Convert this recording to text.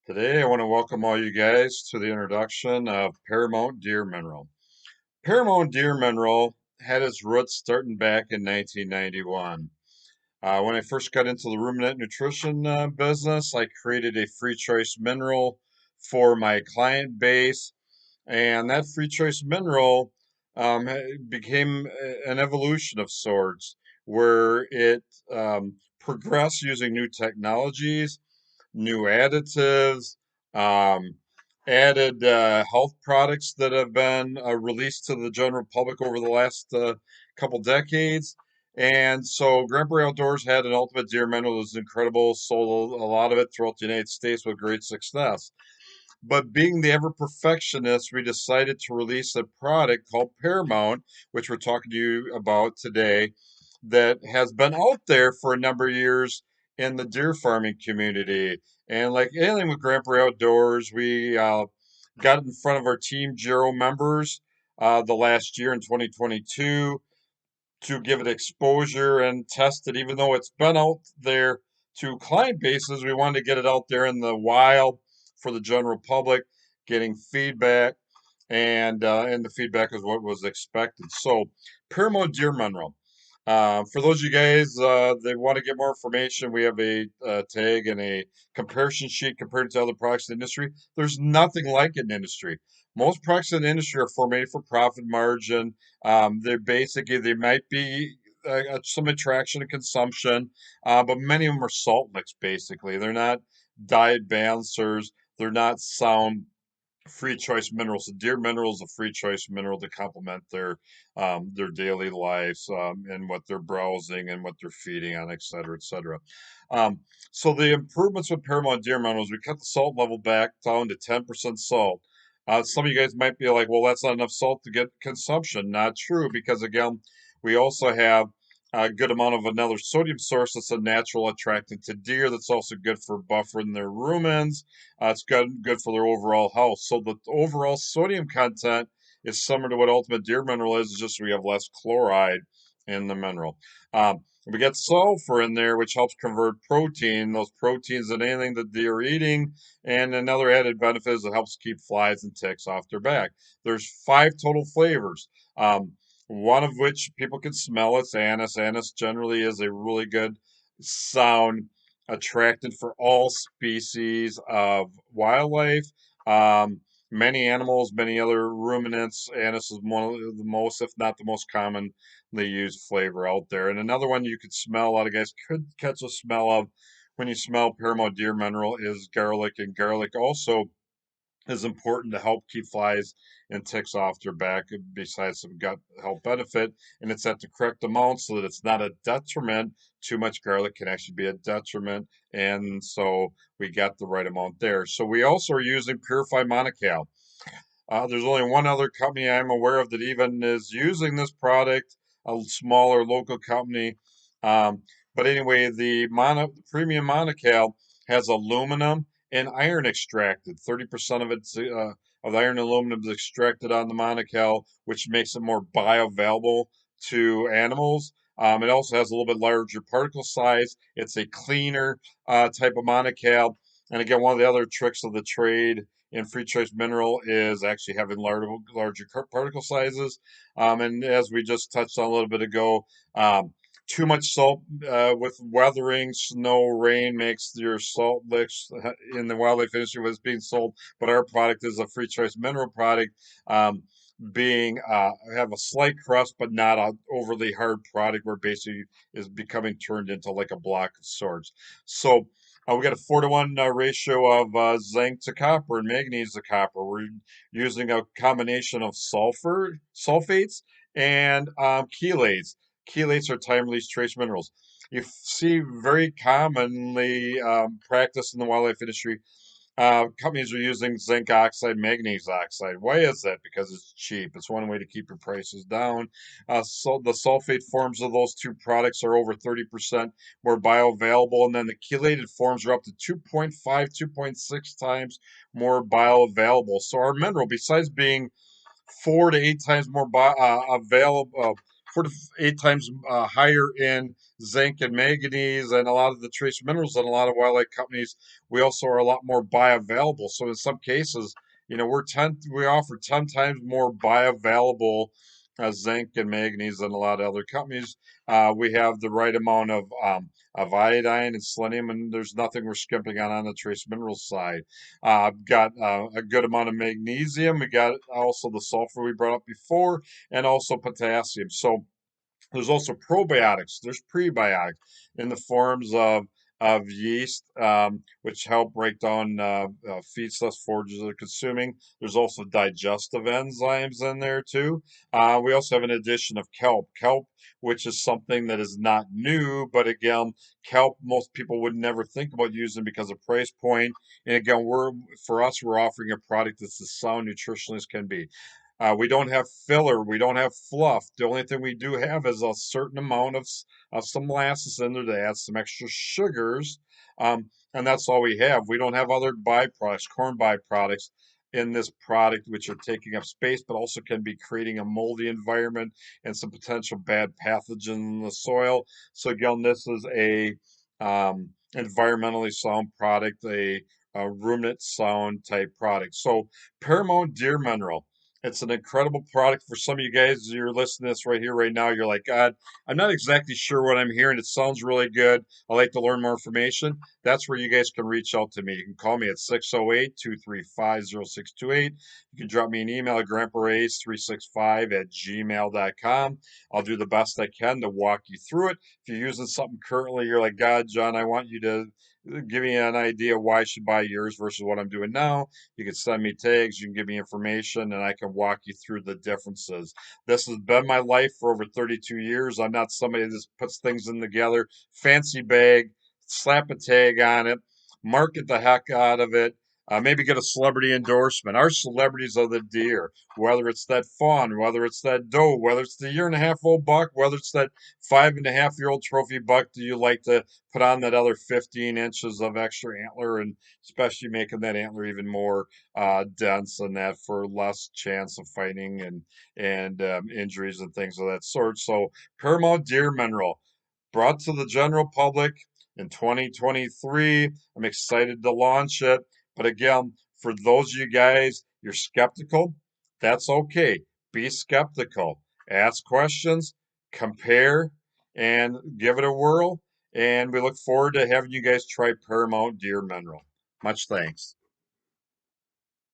Today, I want to welcome all you guys to the introduction of Paramount Deer Mineral. Paramount Deer Mineral had its roots starting back in 1991. When I first got into the ruminant nutrition business, I created a free choice mineral for my client base, and that free choice mineral became an evolution of sorts where it progressed using new technologies, new additives, um, added health products that have been released to the general public over the last couple decades. And so Grand Outdoors had an ultimate deer mineral that was incredible, sold a lot of it throughout the United States with great success. But being the ever perfectionist, we decided to release a product called Paramount, which we're talking to you about today, that has been out there for a number of years in the deer farming community. And like anything with Grand Prix Outdoors, we got in front of our Team Zero members the last year in 2022 to give it exposure and test it, even though it's been out there to client bases. We wanted to get it out there in the wild for the general public, getting feedback, and the feedback is what was expected. So, Paramount Deer Mineral. For those of you guys that want to get more information, we have a tag and a comparison sheet compared to other products in the industry. There's nothing like it in the industry. Most products in the industry are formulated for profit margin. They're basically, they might be some attraction and consumption, but many of them are salt licks, basically. They're not diet balancers. They're not sound free choice minerals. The deer mineral is a free choice mineral to complement their daily lives and what they're browsing and what they're feeding on, et cetera, et cetera. Um, so the improvements with Paramount Deer Minerals, we cut the salt level back down to 10% salt. Some of you guys might be like, well, that's not enough salt to get consumption. Not true, because again, we also have a good amount of another sodium source that's a natural attractant to deer. That's also good for buffering their rumens. It's good for their overall health. So the overall sodium content is similar to what Ultimate Deer Mineral is. It's just we have less chloride in the mineral. We get sulfur in there, which helps convert protein, those proteins in anything that deer are eating. And another added benefit is it helps keep flies and ticks off their back. There's 5 total flavors. One of which people can smell. It's anise. Anise generally is a really good sound attracted for all species of wildlife. Um, Many animals, many other ruminants. Anise is one of the most, if not the most commonly used flavor out there. And another one you could smell, a lot of guys could catch a smell of when you smell Paramount Deer Mineral is garlic. And garlic also is important to help keep flies and ticks off their back, besides some gut health benefit. And it's at the correct amount so that it's not a detriment. Too much garlic can actually be a detriment. And so we got the right amount there. So we also are using purified monocal. There's only one other company I'm aware of that even is using this product, a smaller local company. Um, but anyway, premium monocal has aluminum and iron extracted. 30% of its of the iron and aluminum is extracted on the monocal, which makes it more bioavailable to animals. It also has a little bit larger particle size. It's a cleaner type of monocal. And again, one of the other tricks of the trade in free choice mineral is actually having larger particle sizes. And as we just touched on a little bit ago, too much salt with weathering, snow, rain makes your salt licks in the wildlife industry was being sold, but our product is a free choice mineral product. Being have a slight crust but not an overly hard product where basically is becoming turned into like a block of sorts. So we got a 4-to-1 ratio of zinc to copper and manganese to copper. We're using a combination of sulfates, and chelates. Chelates are time-release trace minerals. You see very commonly practiced in the wildlife industry. Companies are using zinc oxide, manganese oxide. Why is that? Because it's cheap. It's one way to keep your prices down. So the sulfate forms of those two products are over 30% more bioavailable, and then the chelated forms are up to 2.5, 2.6 times more bioavailable. So our mineral, besides being 4 to 8 times more available, 4 to 8 times higher in zinc and manganese and a lot of the trace minerals than a lot of wildlife companies. We also are a lot more bioavailable. So in some cases, we offer 10 times more bioavailable zinc and manganese than a lot of other companies. We have the right amount of iodine and selenium, and there's nothing we're skimping on the trace minerals side. Got a good amount of magnesium. We got also the sulfur we brought up before, and also potassium. So there's also probiotics. There's prebiotics in the forms of yeast, which help break down feedstuffs forages are consuming. There's also digestive enzymes in there too. We also have an addition of kelp. Kelp, which is something that is not new, but again, kelp most people would never think about using because of price point. And again, we're offering a product that's as sound nutritionally as can be. We don't have filler. We don't have fluff. The only thing we do have is a certain amount of some molasses in there to add some extra sugars. And that's all we have. We don't have other byproducts, corn byproducts in this product, which are taking up space, but also can be creating a moldy environment and some potential bad pathogen in the soil. So again, this is a environmentally sound product, a ruminant sound type product. So Paramount Deer Mineral. It's an incredible product for some of you guys. You're listening to this right here, right now. You're like, God, I'm not exactly sure what I'm hearing. It sounds really good. I'd like to learn more information. That's where you guys can reach out to me. You can call me at 608-235-0628. You can drop me an email at grandparays365 at gmail.com. I'll do the best I can to walk you through it. If you're using something currently, you're like, God, John, I want you to give me an idea why I should buy yours versus what I'm doing now. You can send me tags, you can give me information, and I can walk you through the differences. This has been my life for over 32 years. I'm not somebody that just puts things in together, fancy bag, slap a tag on it, market the heck out of it. Maybe get a celebrity endorsement. Our celebrities are the deer, whether it's that fawn, whether it's that doe, whether it's the 1.5 year old buck, whether it's that 5.5 year old trophy buck. Do you like to put on that other 15 inches of extra antler, and especially making that antler even more dense and that for less chance of fighting and injuries and things of that sort. So Paramount Deer Mineral brought to the general public in 2023. I'm excited to launch it. But again, for those of you guys, you're skeptical, that's okay. Be skeptical. Ask questions, compare, and give it a whirl. And we look forward to having you guys try Paramount Deer Mineral. Much thanks.